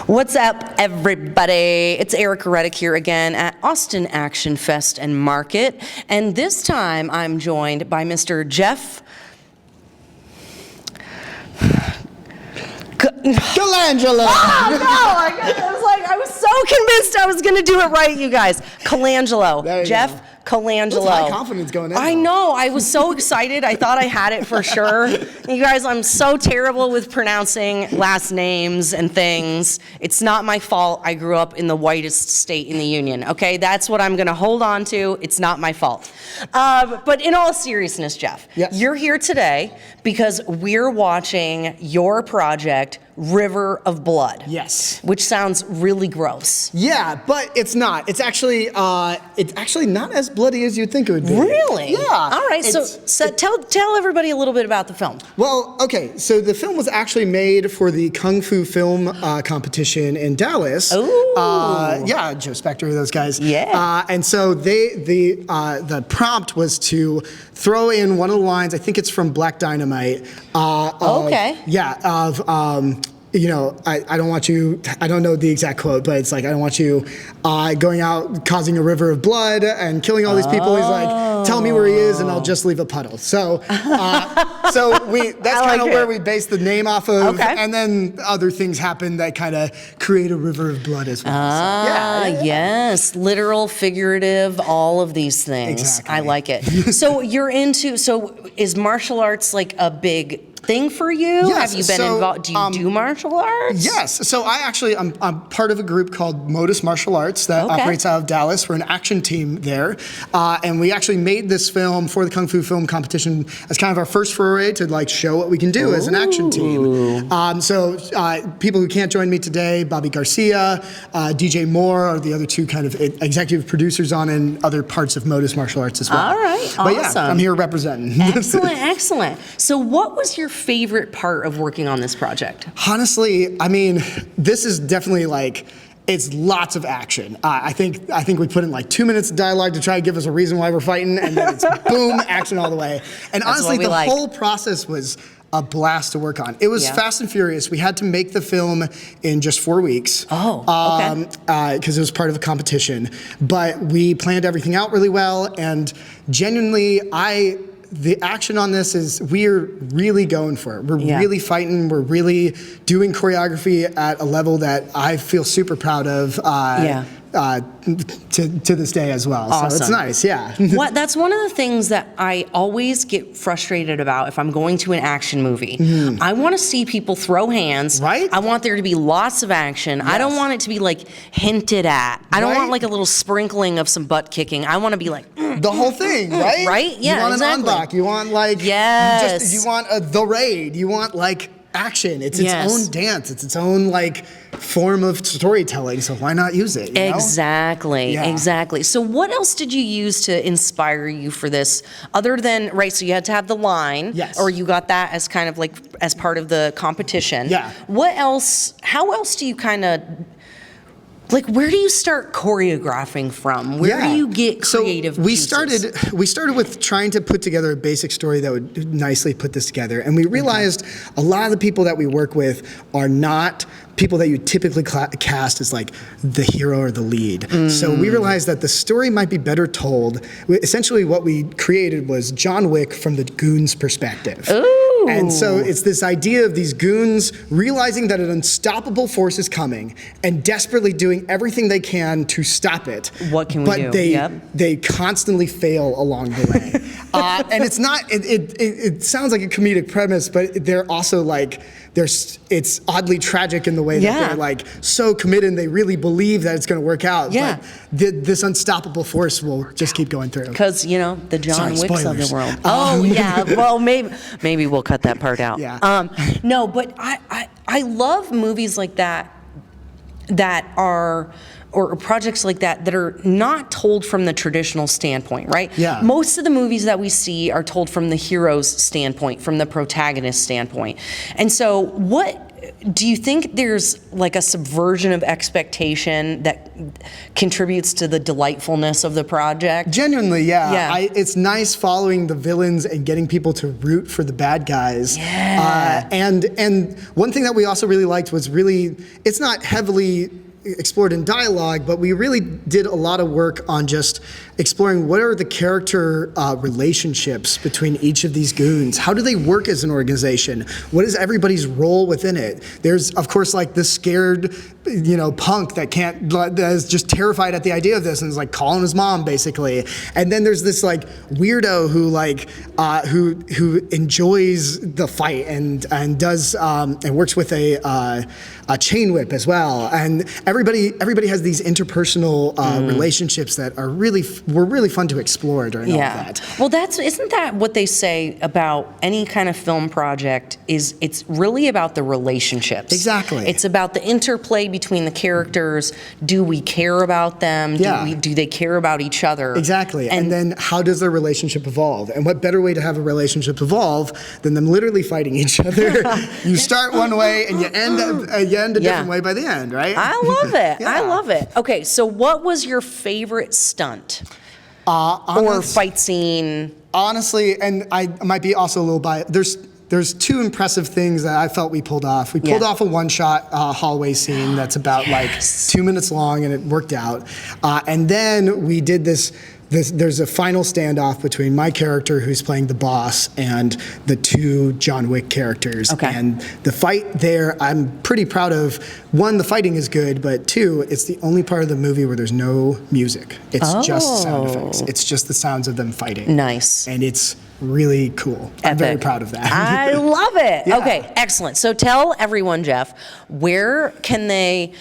What's up, everybody? It's Ericka Redic here again at Austin Action Fest and Market, and this time I'm joined by Mr. Jeff Colangelo. Oh no! I was so convinced I was going to do it right, you guys. Colangelo, Jeff Colangelo. High confidence going in. I know. I was so excited. I thought I had it for sure. You guys, I'm so terrible with pronouncing last names and things. It's not my fault. I grew up in the whitest state in the union. Okay, that's what I'm going to hold on to. It's not my fault. But in all seriousness, Jeff, yes. You're here today because we're watching your project, River of Blood. Yes. Which sounds really gross. Yeah, but it's not. It's actually not as bloody as you'd think it would be. Really? Yeah. All right. So tell everybody a little bit about the film. Well, okay. So the film was actually made for the Kung Fu film competition in Dallas. Ooh. Yeah, Joe Spector, those guys. Yeah. And so the prompt was to throw in one of the lines. I think it's from Black Dynamite. Okay. I don't want you, I don't know the exact quote, but it's like, I don't want you going out causing a river of blood and killing all these people. He's like, tell me where he is and I'll just leave a puddle. So that's kind of where we based the name off of. Okay. And then other things happen that kind of create a river of blood as well. Yes. Literal, figurative, all of these things. Exactly. I like it. So is martial arts like a big thing for you? Yes. Have you been involved? Do you do martial arts? Yes. So I'm part of a group called Modus Martial Arts that operates out of Dallas. We're an action team there. And we actually made this film for the Kung Fu film competition as kind of our first foray to like show what we can do as an action team. People who can't join me today, Bobby Garcia, DJ Moore are the other two kind of executive producers on and other parts of Modus Martial Arts as well. All right. But awesome. Yeah, I'm here representing. Excellent. So what was your favorite part of working on this project? Honestly, I mean, this is definitely like, it's lots of action. I think we put in like 2 minutes of dialogue to try to give us a reason why we're fighting, and then it's boom, action all the way. And honestly, the whole process was a blast to work on. It was fast and furious. We had to make the film in just 4 weeks. Oh, okay. Because it was part of a competition. But we planned everything out really well, and genuinely, the action on this is, we're really going for it. We're really fighting. We're really doing choreography at a level that I feel super proud of to this day as well. Awesome. So it's nice, yeah. That's one of the things that I always get frustrated about if I'm going to an action movie. Mm-hmm. I want to see people throw hands. Right? I want there to be lots of action. Yes. I don't want it to be like hinted at. I don't want like a little sprinkling of some butt kicking. I want to be like the whole thing, right? Right? Yeah, you want exactly. an unblock. You want like you want the raid. You want like action. It's its own dance. It's its own like form of storytelling. So why not use it? You know? Exactly. So what else did you use to inspire you for this? Other than so you had to have the line, or you got that as kind of like as part of the competition. Yeah. What else? How else do you kind of like, where do you start choreographing from? Where do you get creative pieces? We started with trying to put together a basic story that would nicely put this together. And we realized a lot of the people that we work with are not people that you typically cast as like the hero or the lead. So we realized that the story might be better told. Essentially what we created was John Wick from the goons' perspective. Ooh. And so it's this idea of these goons realizing that an unstoppable force is coming and desperately doing everything they can to stop it. What can we do? But they constantly fail along the way. And it's not, it sounds like a comedic premise, but they're also like, it's oddly tragic in the way that they're like so committed and they really believe that it's going to work out. Yeah. But this unstoppable force will just keep going through. Because, the John Wicks of the world. Well, maybe we'll cut that part out. Yeah. No, but I love movies like that are, or projects like that are not told from the traditional standpoint, right? Yeah. Most of the movies that we see are told from the hero's standpoint, from the protagonist standpoint. And so what do you think there's like a subversion of expectation that contributes to the delightfulness of the project? Genuinely, yeah. Yeah. It's nice following the villains and getting people to root for the bad guys. Yeah. And one thing that we also really liked was it's not heavily explored in dialogue, but we really did a lot of work on just exploring what are the character relationships between each of these goons. How do they work as an organization? What is everybody's role within it? There's, of course, like the scared, punk that is just terrified at the idea of this and is like calling his mom, basically. And then there's this like weirdo who enjoys the fight and does and works with a chain whip as well. And everybody has these interpersonal relationships that were really fun to explore during all of that. Well, isn't that what they say about any kind of film project? It's really about the relationships. Exactly. It's about the interplay between the characters. Do we care about them? Yeah. Do they care about each other? Exactly. And then how does their relationship evolve? And what better way to have a relationship evolve than them literally fighting each other? You start one way and you end a different way by the end, right? I love it. Yeah. I love it. Okay, so what was your favorite stunt or fight scene? Honestly, and I might be also a little biased. There's two impressive things that I felt we pulled off. We pulled off a one-shot hallway scene that's about like 2 minutes long, and it worked out. And then we did this. There's a final standoff between my character, who's playing the boss, and the two John Wick characters. Okay. And the fight there, I'm pretty proud of. One, the fighting is good, but two, it's the only part of the movie where there's no music. It's just sound effects. It's just the sounds of them fighting. Nice. And it's really cool. I'm very proud of that. I love it. Yeah. Okay, excellent. So tell everyone, Jeff, where can they...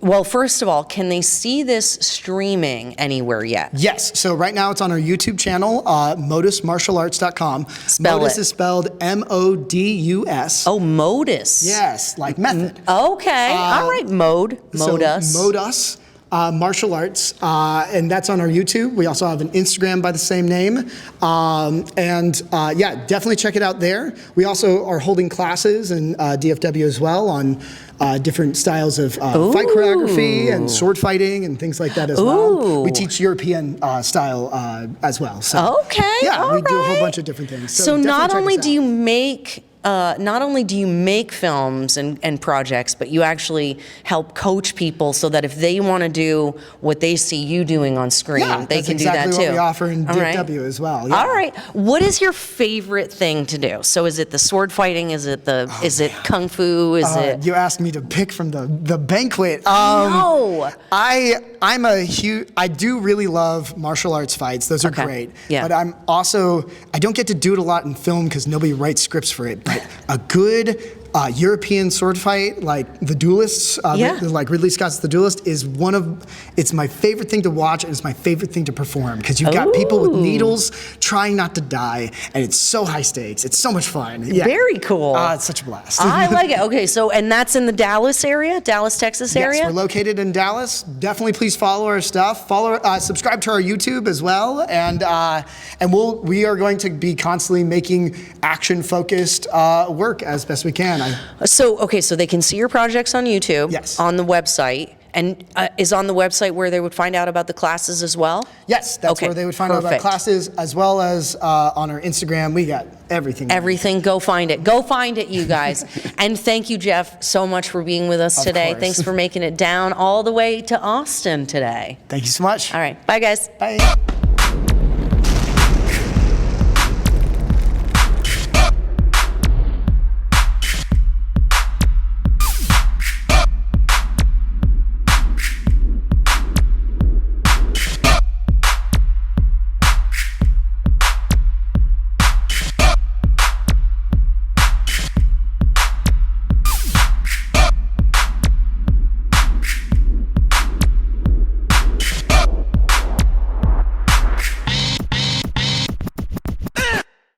Well, first of all, can they see this streaming anywhere yet? Yes. So right now it's on our YouTube channel, modusmartialarts.com. Modus is spelled M-O-D-U-S. Oh, modus. Yes, like method. Okay. All right, modus. So modus. Martial arts, and that's on our YouTube. We also have an Instagram by the same name. Definitely check it out there. We also are holding classes in DFW as well on different styles of fight choreography and sword fighting and things like that as well. We teach European style as well. So, okay. Yeah, we do a whole bunch of different things. So not only do you make films and projects, but you actually help coach people so that if they want to do what they see you doing on screen, they can do that too. That's exactly what we offer in DFW as well. Yeah. All right. What is your favorite thing to do? So is it the sword fighting? Is it it kung fu? Is it? You asked me to pick from the banquet. No. I do really love martial arts fights. Those are great. Yeah. But I don't get to do it a lot in film because nobody writes scripts for it. But a good European sword fight, like The Duelists, like Ridley Scott's The Duelist, it's my favorite thing to watch, and it's my favorite thing to perform, because you've got people with needles trying not to die, and it's so high stakes. It's so much fun. Yeah. Very cool. It's such a blast. I like it. Okay, and that's in the Dallas area, Texas area? Yes, we're located in Dallas. Definitely please follow our stuff. Subscribe to our YouTube as well, and we are going to be constantly making action-focused work as best we can. So they can see your projects on YouTube, yes, on the website, and is on the website where they would find out about the classes as well? Yes, that's where they would find out about classes, as well as on our Instagram. We got everything. Everything. Go find it. Go find it, you guys. And thank you, Jeff, so much for being with us today. Course. Thanks for making it down all the way to Austin today. Thank you so much. All right. Bye, guys. Bye.